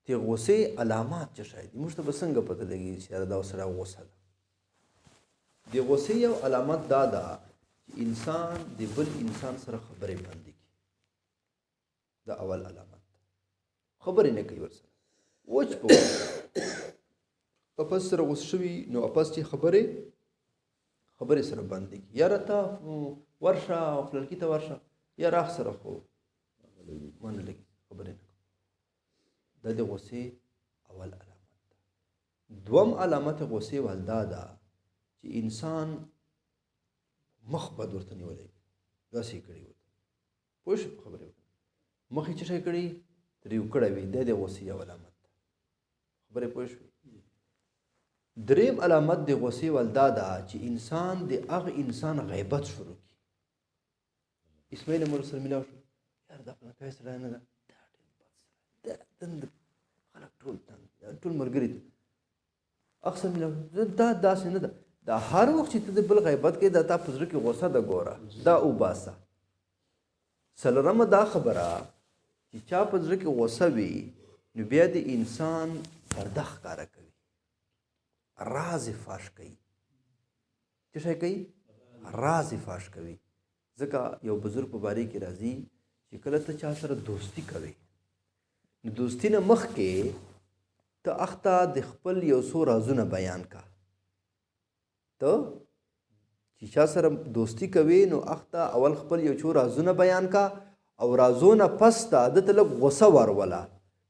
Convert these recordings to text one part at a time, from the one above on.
د غوسې علامات څه شی دي موږ ته به څنګه پته لګي چې دا ورسره غوسه ده د غوسې یو علامت دا ده چې انسان د بل انسان سره خبرې بندې کړي دا اول علامت خبرې نه کوي ورسره وچ په اپس سره غوسه شوي نو اپس چې خبرې سره بندې کړي یاره ته ورشه او فلانکي ته ورشه یا راخ سره خو ونه لګي خبرې نه دا د غوسې اول علامت ده دوم علامت غوسې والدا ده چې انسان مخ بد ورته نیولی داسې یې کړي ورته پوه شو په خبرې وکړه مخ یې څه شی کړي ترېو کړی وي دا د غوسې یو علامت ده خبرې پوه شوې دریم علامت د غوسې والدا ده چې انسان د هغه انسان غیبت شروع کړي اسماعیل مور سره ملاو شو یار دا فلانکی سړی نه ده دا دند خلک ټول ملګري دي اکثر ملاو دا داسې نه ده دا هر وخت چې ته د بل غیبت کوې دا تا په زړه کې غوسه ده ګوره دا وباسه څلورمه دا خبره چې چا په زړه کې غوسه وي نو بیا د انسان پرده ښکاره کوي راز یې فاش کوي څه شی کوي راز یې فاش کوي ځکه یو بزرګ په باره کې راځي چې کله ته چا سره دوستي کوې نو دوستي نه مخکې ته اخته د خپل یو څو رازونه بیان کا ته چې چا سره دوستي کوې نو اخته اول خپل یو څو رازونه بیان کا او رازونه پس ته ده ته لږ غوسه وروله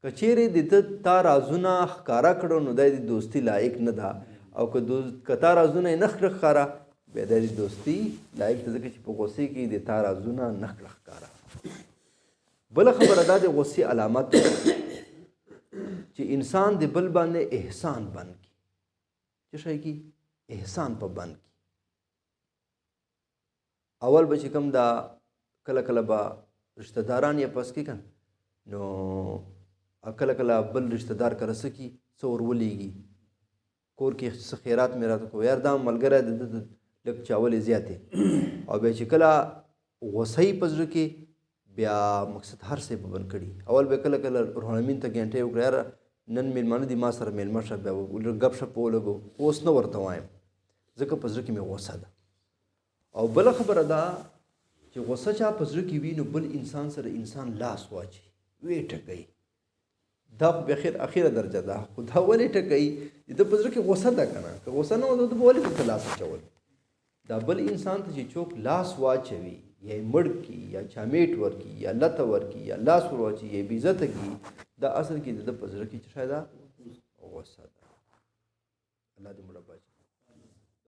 که چیرې د ده تا رازونه ښکاره کړو نو دا د دوستي لایق نه ده او که تا رازونه یې نه کړه ښکاره بیا د دوستي لایق ته ځکه چې په غوسې کې د تا رازونه نه کړه ښکاره بله خبره دا د غوسې علامت ده چې انسان د بل باندې احسان بند کړي څه شی کړي احسان په بند کړي اول به چې کوم دا کله کله به رشته داران یې پس کړي که نو کله کله بل رشته دار کره څه کړي څه ور ولیږي کور کې څه خیرات مې راته کو یار دا ملګری د لږ چاولې زیاتې او بیا چې کله غوسه یې په زړه کې بیا مقصد هر څه په بند کړي اول به کله کله روحانمین ته ګنټې وکړه یاره نن میلمانه دي ما سره میلمه شه بیا ګپ شپ ولګو اوس نه ورته وایم ځکه په زړه کې مې غوسه ده او بله خبره ده چې غوسه چا په زړه کې وي نو بل انسان سره انسان لاس واچي ویې ټکوي دا خو بیا اخیره درجه ده خو دا ولې ټکوي د ده په زړه کې غوسه ده که نه که غوسه نه وه د به ولې ورته لاس اچول دا بل انسان ته چې څوک لاس واچوي یا یې مړ کړي یا چامیټ ورکړي یا لته ورکړي یا لاس ور واچي یا بې عزته کړي دا اصل کې د ده په زړه کې څه شی ده غوسه ده الله دې مړه بچي